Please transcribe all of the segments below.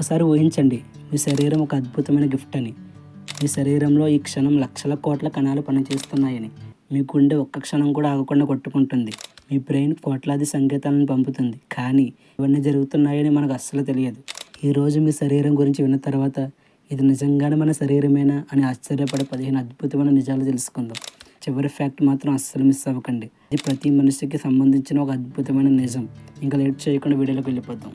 ఒకసారి ఊహించండి, మీ శరీరం ఒక అద్భుతమైన గిఫ్ట్ అని. మీ శరీరంలో ఈ క్షణం లక్షల కోట్ల కణాలు పనిచేస్తున్నాయని. మీ గుండె ఒక్క క్షణం కూడా ఆగకుండా కొట్టుకుంటుంది. మీ బ్రెయిన్ కోట్లాది సంకేతాలను పంపుతుంది. కానీ ఇవన్నీ జరుగుతున్నాయని మనకు అస్సలు తెలియదు. ఈరోజు మీ శరీరం గురించి విన్న తర్వాత ఇది నిజంగానే మన శరీరమేనా అని ఆశ్చర్యపడే 15 అద్భుతమైన నిజాలు తెలుసుకుందాం. చివరి ఫ్యాక్ట్ మాత్రం అస్సలు మిస్ అవ్వకండి. ఇది ప్రతి మనిషికి సంబంధించిన ఒక అద్భుతమైన నిజం. ఇంకా లేట్ చేయకుండా వీడియోలోకి వెళ్ళిపోతాం.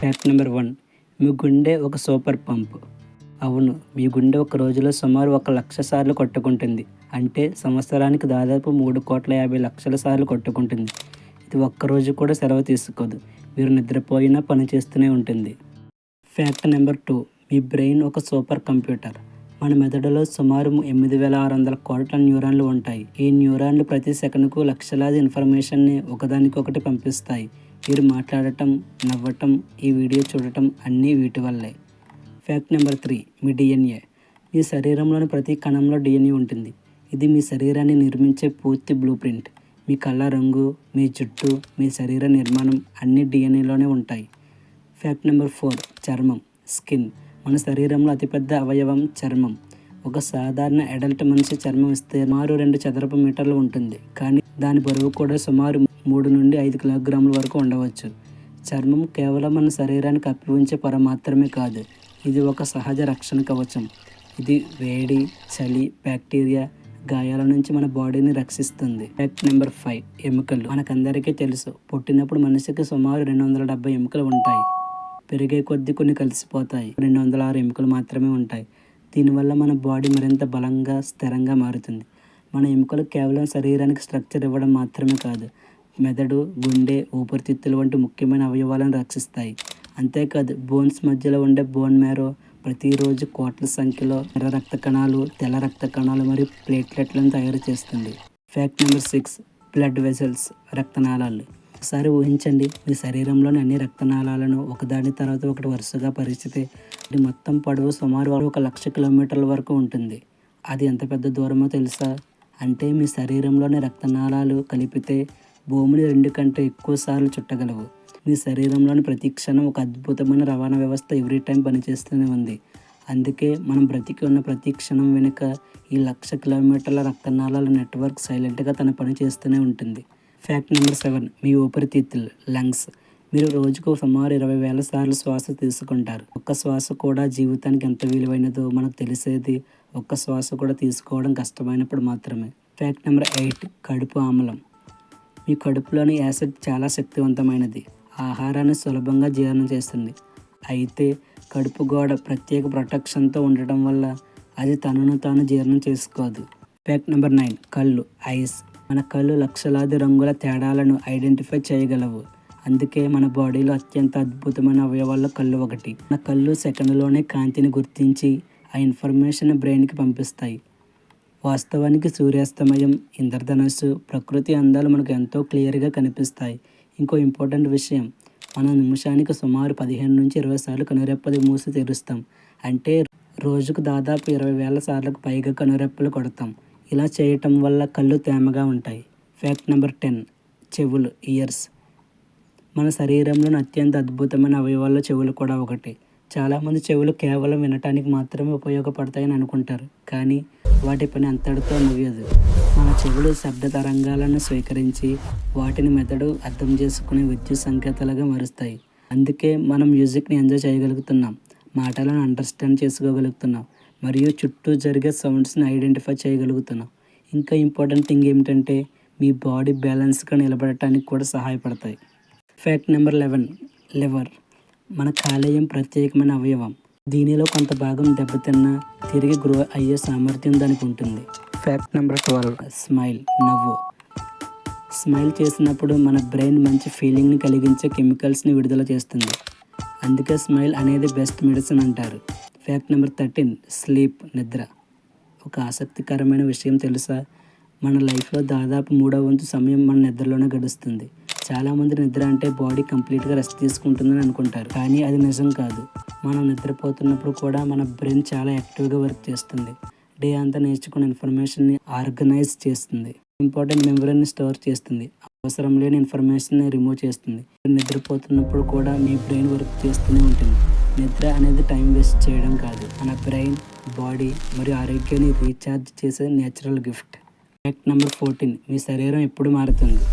ఫ్యాక్ట్ నెంబర్ 1, మీ గుండె ఒక సూపర్ పంప్. అవును, మీ గుండె ఒక రోజులో సుమారు 1,00,000 సార్లు కొట్టుకుంటుంది. అంటే సంవత్సరానికి దాదాపు 3,50,00,000 సార్లు కొట్టుకుంటుంది. ఇది ఒక్కరోజు కూడా సెలవు తీసుకోదు. మీరు నిద్రపోయినా పనిచేస్తూనే ఉంటుంది. ఫ్యాక్ట్ నెంబర్ 2, మీ బ్రెయిన్ ఒక సూపర్ కంప్యూటర్. మన మెదడులో సుమారు 8,600 కోట్ల న్యూరాన్లు ఉంటాయి. ఈ న్యూరాన్లు ప్రతి సెకనుకు లక్షలాది ఇన్ఫర్మేషన్ని ఒకదానికొకటి పంపిస్తాయి. మీరు మాట్లాడటం, నవ్వటం, ఈ వీడియో చూడటం అన్నీ వీటి వల్లే. ఫ్యాక్ట్ నెంబర్ 3, మీ డిఎన్ఏ. మీ శరీరంలోని ప్రతి కణంలో డిఎన్ఏ ఉంటుంది. ఇది మీ శరీరాన్ని నిర్మించే పూర్తి బ్లూ ప్రింట్. మీ కళ్ళ రంగు, మీ జుట్టు, మీ శరీర నిర్మాణం అన్నీ డిఎన్ఏలోనే ఉంటాయి. ఫ్యాక్ట్ నెంబర్ 4, చర్మం, స్కిన్. మన శరీరంలో అతిపెద్ద అవయవం చర్మం. ఒక సాధారణ అడల్ట్ మనిషి చర్మం సుమారు 2 చదరపు మీటర్లు ఉంటుంది. కానీ దాని బరువు కూడా సుమారు 3 నుండి 5 కిలోగ్రాముల వరకు ఉండవచ్చు. చర్మం కేవలం మన శరీరాన్ని కప్పి ఉంచే పొర మాత్రమే కాదు, ఇది ఒక సహజ రక్షణ కవచం. ఇది వేడి, చలి, బ్యాక్టీరియా, గాయాల నుంచి మన బాడీని రక్షిస్తుంది. ఫ్యాక్ట్ నెంబర్ 5, ఎముకలు. మనకందరికీ తెలుసు, పుట్టినప్పుడు మనిషికి సుమారు 270 ఎముకలు ఉంటాయి. పెరిగే కొద్దీ కొన్ని కలిసిపోతాయి. 206 ఎముకలు మాత్రమే ఉంటాయి. దీనివల్ల మన బాడీ మరింత బలంగా, స్థిరంగా మారుతుంది. మన ఎముకలు కేవలం శరీరానికి స్ట్రక్చర్ ఇవ్వడం మాత్రమే కాదు, మెదడు, గుండె, ఊపిరితిత్తులు వంటి ముఖ్యమైన అవయవాలను రక్షిస్తాయి. అంతేకాదు, బోన్స్ మధ్యలో ఉండే బోన్ మ్యారో ప్రతిరోజు కోట్ల సంఖ్యలో ఎర్ర రక్త కణాలు, తెల్ల రక్త కణాలు మరియు ప్లేట్లెట్లను తయారు చేస్తుంది. ఫ్యాక్ట్ నెంబర్ 6, బ్లడ్ వెసల్స్, రక్తనాళాలు. ఒకసారి ఊహించండి, మీ శరీరంలోని అన్ని రక్తనాళాలను ఒకదాని తర్వాత ఒకటి వరుసగా పరిచితే అది మొత్తం పొడవు సుమారు 1,00,000 కిలోమీటర్ల వరకు ఉంటుంది. అది ఎంత పెద్ద దూరమో తెలుసా? అంటే మీ శరీరంలోని రక్తనాళాలు కలిపితే భూమిని 2 కంటే ఎక్కువ సార్లు చుట్టగలవు. మీ శరీరంలోని ప్రతి క్షణం ఒక అద్భుతమైన రవాణా వ్యవస్థ ఎవ్రీ టైం పనిచేస్తూనే ఉంది. అందుకే మనం బ్రతికి ఉన్న ప్రతి క్షణం వెనుక ఈ 1,00,000 కిలోమీటర్ల రక్తనాళాల నెట్వర్క్ సైలెంట్గా తన పని చేస్తూనే ఉంటుంది. ఫ్యాక్ట్ నెంబర్ 7, మీ ఊపిరితిత్తులు, లంగ్స్. మీరు రోజుకు సుమారు 20,000 సార్లు శ్వాస తీసుకుంటారు. ఒక్క శ్వాస కూడా జీవితానికి ఎంత విలువైనదో మనకు తెలిసేది ఒక్క శ్వాస కూడా తీసుకోవడం కష్టమైనప్పుడు మాత్రమే. ఫ్యాక్ట్ నెంబర్ 8, కడుపు ఆమ్లం. మీ కడుపులోని యాసిడ్ చాలా శక్తివంతమైనది. ఆహారాన్ని సులభంగా జీర్ణం చేస్తుంది. అయితే కడుపు గోడ ప్రత్యేక ప్రొటెక్షన్తో ఉండటం వల్ల అది తనను తాను జీర్ణం చేసుకోదు. ఫ్యాక్ట్ నెంబర్ 9, కళ్ళు, ఐస్. మన కళ్ళు లక్షలాది రంగుల తేడాలను ఐడెంటిఫై చేయగలవు. అందుకే మన బాడీలో అత్యంత అద్భుతమైన అవయవాల్లో కళ్ళు ఒకటి. మన కళ్ళు సెకండ్లోనే కాంతిని గుర్తించి ఆ ఇన్ఫర్మేషన్ బ్రెయిన్కి పంపిస్తాయి. వాస్తవానికి సూర్యాస్తమయం, ఇంద్రధనస్సు, ప్రకృతి అందాలు మనకు ఎంతో క్లియర్గా కనిపిస్తాయి. ఇంకో ఇంపార్టెంట్ విషయం, మనం నిమిషానికి సుమారు 15 నుంచి 20 సార్లు కనురెప్పలు మూసి తెరుస్తాం. అంటే రోజుకు దాదాపు 20,000 సార్లకు పైగా కనురెప్పలు కొడతాం. ఇలా చేయటం వల్ల కళ్ళు తేమగా ఉంటాయి. ఫ్యాక్ట్ నెంబర్ 10, చెవులు, ఇయర్స్. మన శరీరంలోని అత్యంత అద్భుతమైన అవయవాల్లో చెవులు కూడా ఒకటి. చాలామంది చెవులు కేవలం వినటానికి మాత్రమే ఉపయోగపడతాయని అనుకుంటారు. కానీ వాటి పని అంతటితో ముగియదు. మన చెవులు శబ్ద తరంగాలను స్వీకరించి వాటిని మెదడు అర్థం చేసుకునే విద్యుత్ సంకేతాలుగా మారుస్తాయి. అందుకే మనం మ్యూజిక్ని ఎంజాయ్ చేయగలుగుతున్నాం, మాటలను అండర్స్టాండ్ చేసుకోగలుగుతున్నాం, మరియు చుట్టూ జరిగే సౌండ్స్ని ఐడెంటిఫై చేయగలుగుతున్నాం. ఇంకా ఇంపార్టెంట్ థింగ్ ఏమిటంటే మీ బాడీ బ్యాలెన్స్గా నిలబడటానికి కూడా సహాయపడతాయి. Fact number 11, liver. మన కాలేయం ప్రత్యేకమైన అవయవం. దీనిలో కొంత భాగం దెబ్బతిన్నా తిరిగి గ్రో అయ్యే సామర్థ్యం దానికి ఉంటుంది. ఫ్యాక్ట్ నెంబర్ 12, స్మైల్, నవ్వు. స్మైల్ చేసినప్పుడు మన బ్రెయిన్ మంచి ఫీలింగ్ని కలిగించే కెమికల్స్ని విడుదల చేస్తుంది. అందుకే స్మైల్ అనేది బెస్ట్ మెడిసిన్ అంటారు. ఫ్యాక్ట్ నెంబర్ 13, స్లీప్, నిద్ర. ఒక ఆసక్తికరమైన విషయం తెలుసా? మన లైఫ్లో దాదాపు 3వ వంతు సమయం మన నిద్రలోనే గడుస్తుంది. చాలామంది నిద్ర అంటే బాడీ కంప్లీట్గా రెస్ట్ తీసుకుంటుందని అనుకుంటారు. కానీ అది నిజం కాదు. మనం నిద్రపోతున్నప్పుడు కూడా మన బ్రెయిన్ చాలా యాక్టివ్గా వర్క్ చేస్తుంది. డే అంతా నేర్చుకున్న ఇన్ఫర్మేషన్ని ఆర్గనైజ్ చేస్తుంది. ఇంపార్టెంట్ మెమరీని స్టోర్ చేస్తుంది. అవసరం లేని ఇన్ఫర్మేషన్ రిమూవ్ చేస్తుంది. నిద్రపోతున్నప్పుడు కూడా మీ బ్రెయిన్ వర్క్ చేస్తూనే ఉంటుంది. నిద్ర అనేది టైం వేస్ట్ చేయడం కాదు, మన బ్రెయిన్, బాడీ మరియు ఆరోగ్యాన్ని రీఛార్జ్ చేసే నేచురల్ గిఫ్ట్. Fact number 14. మీ శరీరం ఎప్పుడు మారుతుంది.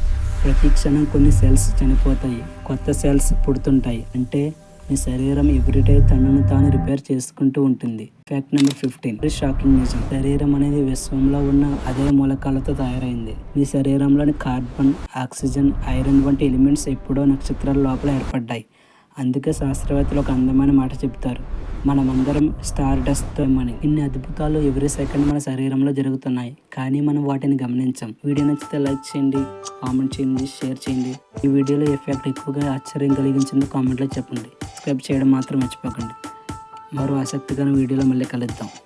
ప్రతి క్షణం కొన్ని సెల్స్ చనిపోతాయి, కొత్త సెల్స్ పుడుతుంటాయి. అంటే మీ శరీరం ఎవ్రీడే తనను తాను రిపేర్ చేసుకుంటూ ఉంటుంది. Fact number 15. షాకింగ్ నిజం. శరీరం అనేది విశ్వంలో ఉన్న అదే మూలకాలతో తయారైంది. మీ శరీరంలోని కార్బన్, ఆక్సిజన్, ఐరన్ వంటి ఎలిమెంట్స్ ఎప్పుడో నక్షత్రాల లోపల ఏర్పడ్డాయి. అందుకే శాస్త్రవేత్తలు ఒక అందమైన మాట చెప్తారు, మనమందరం స్టార్ డస్ట్ అని. ఇన్ని అద్భుతాలు ఎవ్రీ సెకండ్ మన శరీరంలో జరుగుతున్నాయి, కానీ మనం వాటిని గమనించాం. వీడియో నచ్చితే లైక్ చేయండి, కామెంట్ చేయండి, షేర్ చేయండి. ఈ వీడియోలో ఏ ఫ్యాక్ట్ ఎక్కువగా ఆశ్చర్యం కలిగించిందో కామెంట్లో చెప్పండి. సబ్స్క్రైబ్ చేయడం మాత్రం మర్చిపోకండి. మరో ఆసక్తికరమైన వీడియోలో మళ్ళీ కలుద్దాం.